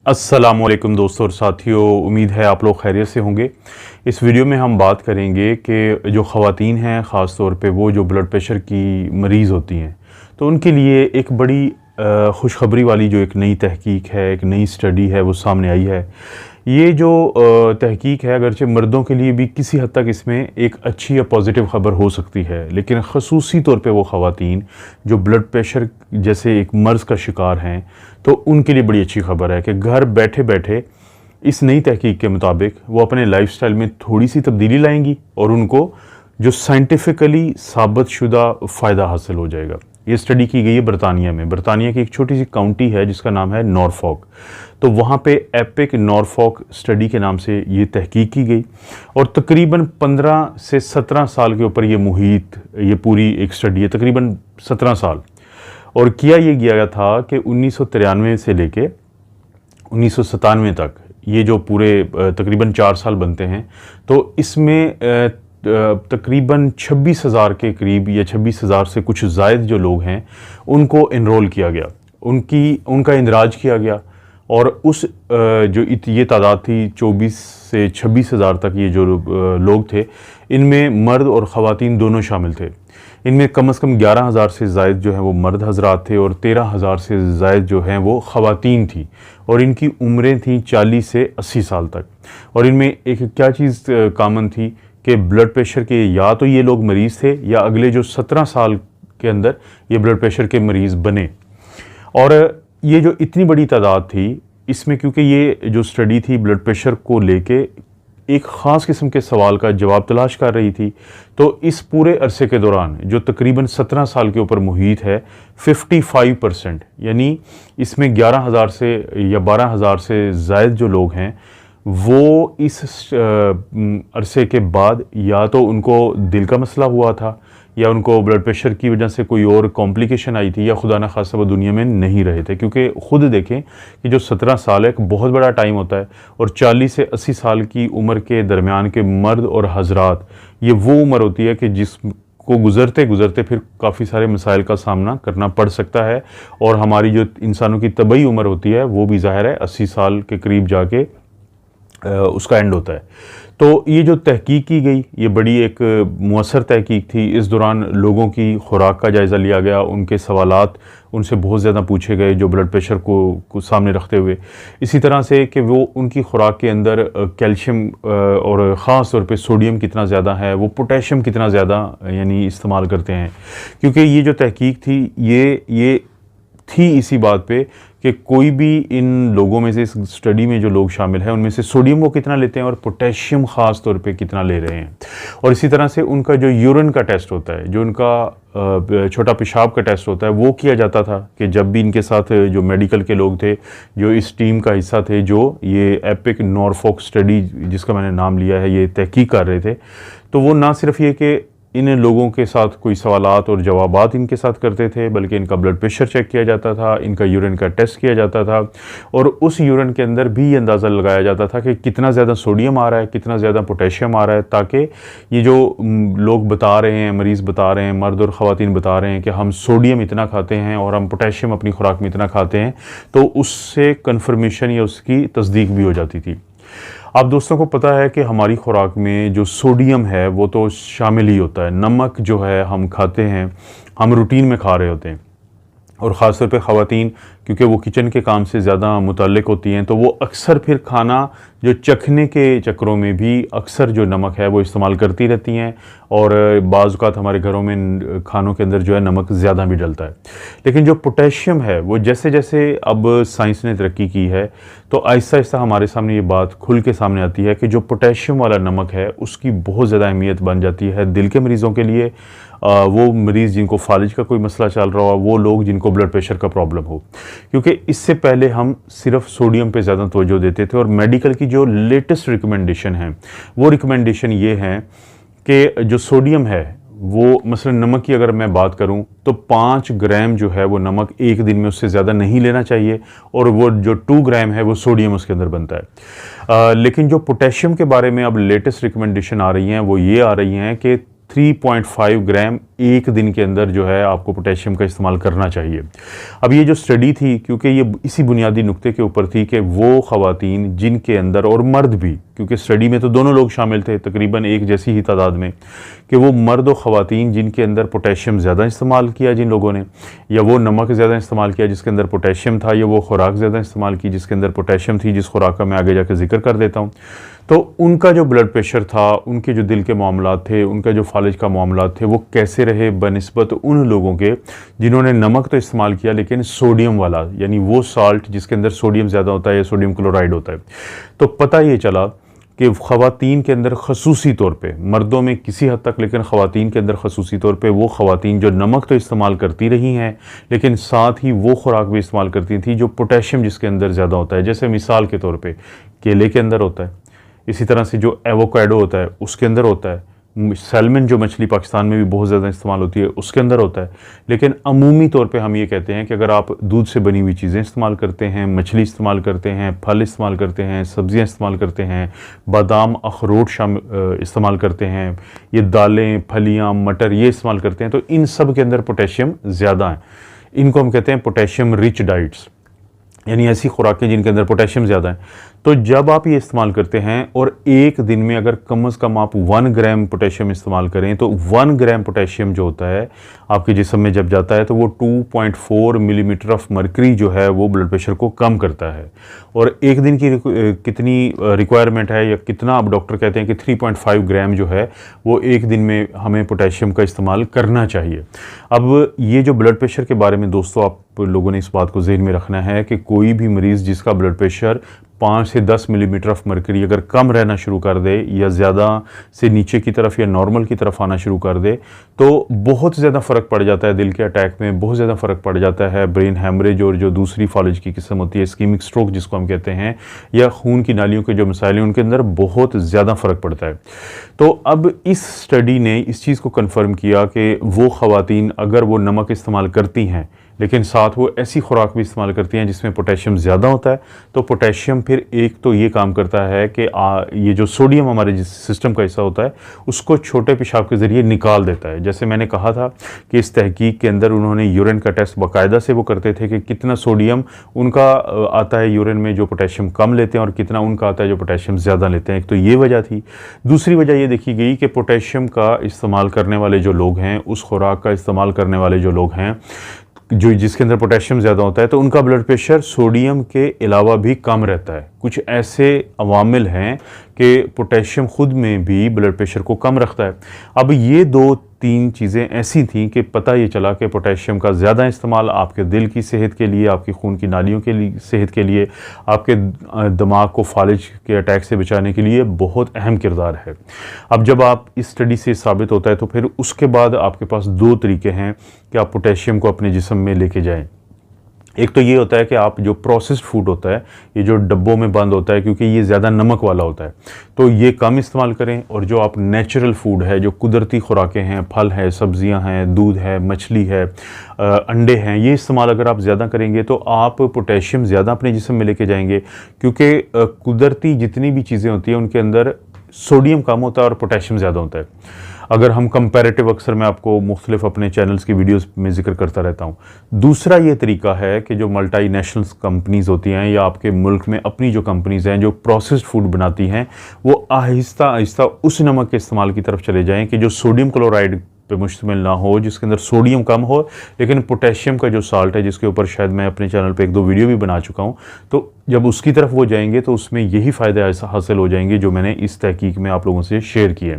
अस्सलामुअलैकुम दोस्तों और साथियों, उम्मीद है आप लोग खैरियत से होंगे। इस वीडियो में हम बात करेंगे कि जो ख़वातीन हैं, ख़ास तौर पे वो जो ब्लड प्रेशर की मरीज़ होती हैं, तो उनके लिए एक बड़ी खुशखबरी वाली जो एक नई तहकीक है, एक नई स्टडी है, वो सामने आई है। ये जो तहकीक है, अगरचे मर्दों के लिए भी किसी हद तक इसमें एक अच्छी या पॉजिटिव ख़बर हो सकती है, लेकिन ख़ुसूसी तौर पे वो ख़वातीन जो ब्लड प्रेशर जैसे एक मर्ज़ का शिकार हैं, तो उनके लिए बड़ी अच्छी खबर है कि घर बैठे बैठे इस नई तहकीक के मुताबिक वो अपने लाइफस्टाइल में थोड़ी सी तब्दीली लाएंगी और उनको जो साइंटिफिकली साबित शुदा फ़ायदा हासिल हो जाएगा। ये स्टडी की गई है बरतानिया में। बरतानिया की एक छोटी सी काउंटी है जिसका नाम है नॉरफॉक। तो वहाँ पे एपिक नॉरफॉक स्टडी के नाम से ये तहकीक की गई और तकरीबन 15 से 17 साल के ऊपर ये पूरी एक स्टडी है, तकरीबन 17 साल। और किया ये गया था कि 1993 से लेके 1997 तक ये जो पूरे तकरीबन 4 साल बनते हैं, तो इसमें तकरीबन 26,000 के करीब या 26,000 से कुछ ज़ायद जो लोग हैं उनको इनरोल किया गया, उनका इंदराज किया गया। और उस ये तादाद थी 24 से 26,000 तक, ये जो लोग थे, इनमें मर्द और ख़वातीन दोनों शामिल थे। इनमें कम से कम 11,000 से ज़ायद जो हैं वो मर्द हजरात थे और 13,000 से ज़ायद जो हैं वो ख़वातीन थी और इनकी उम्रें थीं 40 से 80 साल तक। और इनमें एक क्या चीज़ कामन थी कि ब्लड प्रेशर के या तो ये लोग मरीज़ थे या अगले जो 17 साल के अंदर ये ब्लड प्रेशर के मरीज़ बने। और ये जो इतनी बड़ी तादाद थी, इसमें क्योंकि ये जो स्टडी थी ब्लड प्रेशर को लेके एक ख़ास किस्म के सवाल का जवाब तलाश कर रही थी, तो इस पूरे अरसे के दौरान जो तकरीबन 17 साल के ऊपर मुहीत है, 55% यानी इसमें 11,000 से या 12,000 से ज़ायद जो लोग हैं वो इस अरसे के बाद या तो उनको दिल का मसला हुआ था या उनको ब्लड प्रेशर की वजह से कोई और कॉम्प्लिकेशन आई थी या खुदा न खासा वो दुनिया में नहीं रहे थे। क्योंकि ख़ुद देखें कि जो 17 साल है एक बहुत बड़ा टाइम होता है और 40 से 80 साल की उम्र के दरमियान के मर्द और हजरात, ये वो उम्र होती है कि जिसको गुज़रते गुज़रते फिर काफ़ी सारे मसाइल का सामना करना पड़ सकता है। और हमारी जो इंसानों की तबई उम्र होती है वो भी ज़ाहिर है 80 साल के करीब जाके उसका एंड होता है। तो ये जो तहकीक की गई, ये बड़ी एक मुअस्सर तहकीक थी। इस दौरान लोगों की खुराक का जायज़ा लिया गया, उनके सवालात उनसे बहुत ज़्यादा पूछे गए जो ब्लड प्रेशर को सामने रखते हुए। इसी तरह से कि वो उनकी खुराक के अंदर कैल्शियम और ख़ास तौर पे सोडियम कितना ज़्यादा है, वो पोटेशियम कितना ज़्यादा यानी इस्तेमाल करते हैं। क्योंकि ये जो तहकीक थी ये थी इसी बात पे कि कोई भी इन लोगों में से, इस स्टडी में जो लोग शामिल हैं, उनमें से सोडियम वो कितना लेते हैं और पोटेशियम ख़ास तौर पे कितना ले रहे हैं। और इसी तरह से उनका जो यूरिन का टेस्ट होता है, जो उनका छोटा पेशाब का टेस्ट होता है, वो किया जाता था कि जब भी इनके साथ जो मेडिकल के लोग थे, जो इस टीम का हिस्सा थे, जो ये एपिक नॉरफॉक स्टडी जिसका मैंने नाम लिया है, ये तहकीक कर रहे थे, तो वो ना सिर्फ ये कि इन लोगों के साथ कोई सवालात और जवाबात इनके साथ करते थे, बल्कि इनका ब्लड प्रेशर चेक किया जाता था, इनका यूरिन का टेस्ट किया जाता था और उस यूरिन के अंदर भी ये अंदाज़ा लगाया जाता था कि कितना ज़्यादा सोडियम आ रहा है, कितना ज़्यादा पोटेशियम आ रहा है, ताकि ये जो लोग बता रहे हैं, मरीज़ बता रहे हैं, मर्द और ख़वातीन बता रहे हैं कि हम सोडियम इतना खाते हैं और हम पोटेशियम अपनी खुराक में इतना खाते हैं, तो उससे कन्फर्मेशन या उसकी तस्दीक भी हो जाती थी। आप दोस्तों को पता है कि हमारी खुराक में जो सोडियम है वो तो शामिल ही होता है। नमक जो है हम खाते हैं, हम रूटीन में खा रहे होते हैं और ख़ास तौर पे ख़वातीन क्योंकि वो किचन के काम से ज़्यादा मुतल्लिक़ होती हैं, तो वो अक्सर फिर खाना जो चखने के चक्करों में भी अक्सर जो नमक है वो इस्तेमाल करती रहती हैं और बाज़ औक़ात हमारे घरों में खानों के अंदर जो है नमक ज़्यादा भी डलता है। लेकिन जो पोटेशियम है वो जैसे जैसे अब साइंस ने तरक्की की है, तो आहिस्ता आहिस्ता हमारे सामने ये बात खुल के सामने आती है कि जो पोटेशियम वाला नमक है उसकी बहुत ज़्यादा अहमियत बन जाती है दिल के मरीज़ों के लिए। वो मरीज़ जिनको फालिज का कोई मसला चल रहा हो, वो लोग जिनको ब्लड प्रेशर का प्रॉब्लम हो, क्योंकि इससे पहले हम सिर्फ सोडियम पे ज़्यादा तवज्जो देते थे। और मेडिकल की जो लेटेस्ट रिकमेंडेशन है, वो रिकमेंडेशन ये है कि जो सोडियम है वो मसलन नमक की अगर मैं बात करूं तो 5 ग्राम जो है वो नमक एक दिन में, उससे ज़्यादा नहीं लेना चाहिए और वो जो 2 ग्राम है वो सोडियम उसके अंदर बनता है। लेकिन जो पोटेशियम के बारे में अब लेटेस्ट रिकमेंडेशन आ रही हैं वो ये आ रही हैं कि 3.5 ग्राम एक दिन के अंदर जो है आपको पोटेशियम का इस्तेमाल करना चाहिए। अब ये जो स्टडी थी, क्योंकि ये इसी बुनियादी नुक्ते के ऊपर थी कि वो ख़वातीन जिनके अंदर, और मर्द भी, क्योंकि स्टडी में तो दोनों लोग शामिल थे तकरीबन एक जैसी ही तादाद में, कि वो मर्द और ख़वातीन जिनके अंदर पोटेशियम ज़्यादा इस्तेमाल किया जिन लोगों ने, या वो नमक ज़्यादा इस्तेमाल किया जिसके अंदर पोटेशियम था, या वो खुराक ज़्यादा इस्तेमाल की जिसके अंदर पोटेशियम थी, जिस खुराक का मैं आगे जाकर जिक्र कर देता हूँ, तो उनका जो ब्लड प्रेशर था, उनके जो दिल के मामलात थे, उनका जो फालिज का मामलात थे, वो कैसे रहे बनिस्बत उन लोगों के जिन्होंने नमक तो इस्तेमाल किया लेकिन सोडियम वाला, यानी वो साल्ट जिसके अंदर सोडियम ज़्यादा होता है या सोडियम क्लोराइड होता है। तो पता ये चला कि ख़वातीन के अंदर खसूसी तौर पे, मर्दों में किसी हद तक, लेकिन ख़वातीन के अंदर खसूसी तौर पे वो ख़वातीन जो नमक तो इस्तेमाल करती रही हैं लेकिन साथ ही वो खुराक भी इस्तेमाल करती थी जो पोटेशियम जिसके अंदर ज़्यादा होता है। जैसे मिसाल के तौर पे केले के अंदर होता है, इसी तरह से जो एवोकाडो होता है उसके अंदर होता है, सैल्मन जो मछली पाकिस्तान में भी बहुत ज़्यादा इस्तेमाल होती है उसके अंदर होता है। लेकिन अमूमी तौर पे हम ये कहते हैं कि अगर आप दूध से बनी हुई चीज़ें इस्तेमाल करते हैं, मछली इस्तेमाल करते हैं, फल इस्तेमाल करते हैं, सब्ज़ियाँ इस्तेमाल करते हैं, बादाम अखरोट इस्तेमाल करते हैं, ये दालें, फलियाँ, मटर ये इस्तेमाल करते हैं, तो इन सब के अंदर पोटेशियम ज़्यादा है। इनको हम कहते हैं पोटेशियम रिच डाइट्स, यानी ऐसी खुराकें जिनके अंदर पोटेशियम ज़्यादा है। तो जब आप ये इस्तेमाल करते हैं और एक दिन में अगर कम से कम आप 1 ग्राम पोटेशियम इस्तेमाल करें, तो 1 ग्राम पोटेशियम जो होता है आपके जिस्म में जब जाता है तो वो 2.4 मिलीमीटर ऑफ मरकरी जो है वो ब्लड प्रेशर को कम करता है। और एक दिन की कितनी रिक्वायरमेंट है या कितना आप डॉक्टर कहते हैं कि 3.5 ग्राम जो है वो एक दिन में हमें पोटेशियम का इस्तेमाल करना चाहिए। अब ये जो ब्लड प्रेशर के बारे में दोस्तों आप लोगों ने इस बात को ज़हन में रखना है कि कोई भी मरीज़ जिसका ब्लड प्रेशर 5 से 10 मिलीमीटर ऑफ मरकरी अगर कम रहना शुरू कर दे या ज़्यादा से नीचे की तरफ या नॉर्मल की तरफ आना शुरू कर दे, तो बहुत ज़्यादा फ़र्क पड़ जाता है दिल के अटैक में, बहुत ज़्यादा फ़र्क पड़ जाता है ब्रेन हैमरेज और जो दूसरी फालिज की किस्म होती है इस्कीमिक स्ट्रोक जिसको हम कहते हैं, या खून की नालियों के जो मसाइल हैं उनके अंदर बहुत ज़्यादा फ़र्क पड़ता है। तो अब इस स्टडी ने इस चीज़ को कन्फर्म किया कि वो ख़वातीन अगर वो नमक इस्तेमाल करती हैं लेकिन साथ वो ऐसी खुराक भी इस्तेमाल करती हैं जिसमें पोटेशियम ज़्यादा होता है, तो पोटेशियम फिर एक तो ये काम करता है कि ये जो सोडियम हमारे जिस सिस्टम का हिस्सा होता है उसको छोटे पेशाब के ज़रिए निकाल देता है। जैसे मैंने कहा था कि इस तहकीक के अंदर उन्होंने यूरिन का टेस्ट बाकायदा से वो करते थे कि कितना सोडियम उनका आता है यूरिन में जो पोटेशियम कम लेते हैं और कितना उनका आता है जो पोटेशियम ज़्यादा लेते हैं। एक तो ये वजह थी। दूसरी वजह ये देखी गई कि पोटेशियम का इस्तेमाल करने वाले जो लोग हैं, उस खुराक का इस्तेमाल करने वाले जो लोग हैं जो जिसके अंदर पोटेशियम ज़्यादा होता है, तो उनका ब्लड प्रेशर सोडियम के अलावा भी कम रहता है। कुछ ऐसे अवामिल हैं कि पोटेशियम खुद में भी ब्लड प्रेशर को कम रखता है। अब ये 2-3 चीज़ें ऐसी थीं कि पता ये चला कि पोटेशियम का ज़्यादा इस्तेमाल आपके दिल की सेहत के लिए, आपकी खून की नालियों के लिए सेहत के लिए, आपके दिमाग को फालिज के अटैक से बचाने के लिए बहुत अहम किरदार है। अब जब आप इस स्टडी से साबित होता है तो फिर उसके बाद आपके पास 2 तरीके हैं कि आप पोटेशियम को अपने जिस्म में लेके जाएँ। एक तो ये होता है कि आप जो प्रोसेस्ड फूड होता है, ये जो डब्बों में बंद होता है क्योंकि ये ज़्यादा नमक वाला होता है, तो ये कम इस्तेमाल करें। और जो आप नेचुरल फूड है, जो कुदरती खुराकें हैं, फल है, सब्जियां हैं, दूध है, मछली है, अंडे हैं, ये इस्तेमाल अगर आप ज़्यादा करेंगे तो आप पोटेशियम ज़्यादा अपने जिस्म में लेके जाएंगे। क्योंकि कुदरती जितनी भी चीज़ें होती हैं उनके अंदर सोडियम कम होता है और पोटेशियम ज़्यादा होता है। अगर हम कंपैरेटिव, अक्सर मैं आपको मुख्तलिफ अपने चैनल्स की वीडियोस में जिक्र करता रहता हूँ। दूसरा ये तरीका है कि जो मल्टी नेशनल कंपनीज़ होती हैं या आपके मुल्क में अपनी जो कंपनीज़ हैं जो प्रोसेस्ड फूड बनाती हैं, वो आहिस्ता आहिस्ता उस नमक के इस्तेमाल की तरफ चले जाएँ कि जो सोडियम क्लोराइड पे मुश्तमिल ना हो, जिसके अंदर सोडियम कम हो लेकिन पोटेशियम का जो साल्ट है, जिसके ऊपर शायद मैं अपने चैनल पे 1-2 वीडियो भी बना चुका हूँ, तो जब उसकी तरफ वो जाएंगे तो उसमें यही फ़ायदे हासिल हो जाएंगे जो मैंने इस तहकीक में आप लोगों से शेयर किए।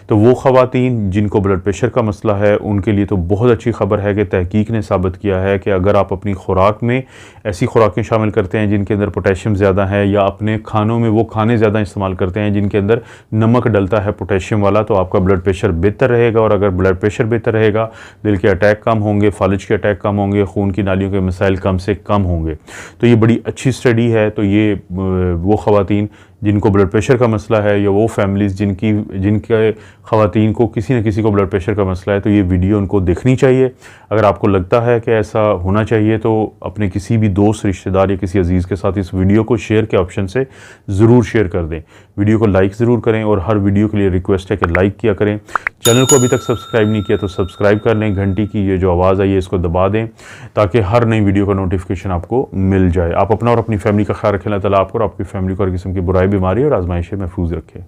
तो वो ख़वातीन जिनको ब्लड प्रेशर का मसला है उनके लिए तो बहुत अच्छी खबर है कि तहकीक ने साबित किया है कि अगर आप अपनी खुराक में ऐसी खुराकें शामिल करते हैं जिनके अंदर पोटेशियम ज़्यादा है, या अपने खानों में वो खाने ज़्यादा इस्तेमाल करते हैं जिनके अंदर नमक डलता है पोटेशियम वाला, तो आपका ब्लड प्रेशर बेहतर रहेगा। और अगर ब्लड प्रेशर बेहतर रहेगा, दिल के अटैक कम होंगे, फालिज के अटैक कम होंगे, खून की नालियों के मसाइल कम से कम होंगे। तो ये बड़ी अच्छी स्टडी है। तो ये वो ख़वातीन जिनको ब्लड प्रेशर का मसला है, या वो फैमिलीज़ जिनके ख़वातीन को किसी न किसी को ब्लड प्रेशर का मसला है, तो ये वीडियो उनको देखनी चाहिए। अगर आपको लगता है कि ऐसा होना चाहिए तो अपने किसी भी दोस्त, रिश्तेदार या किसी अजीज़ के साथ इस वीडियो को शेयर के ऑप्शन से ज़रूर शेयर कर दें। वीडियो को लाइक ज़रूर करें और हर वीडियो के लिए रिक्वेस्ट है कि लाइक किया करें। चैनल को अभी तक सब्सक्राइब नहीं किया तो सब्सक्राइब कर लें, घंटी की ये जो आवाज़ आई है इसको दबा दें ताकि हर नई वीडियो का नोटिफिकेशन आपको मिल जाए। आप अपना और अपनी फैमिली का ख्याल रखें। अल्लाह ताला आपको और आपकी फैमिली को हर किस्म की बुराई, बीमारी और आजमाइश से महफूज रखें।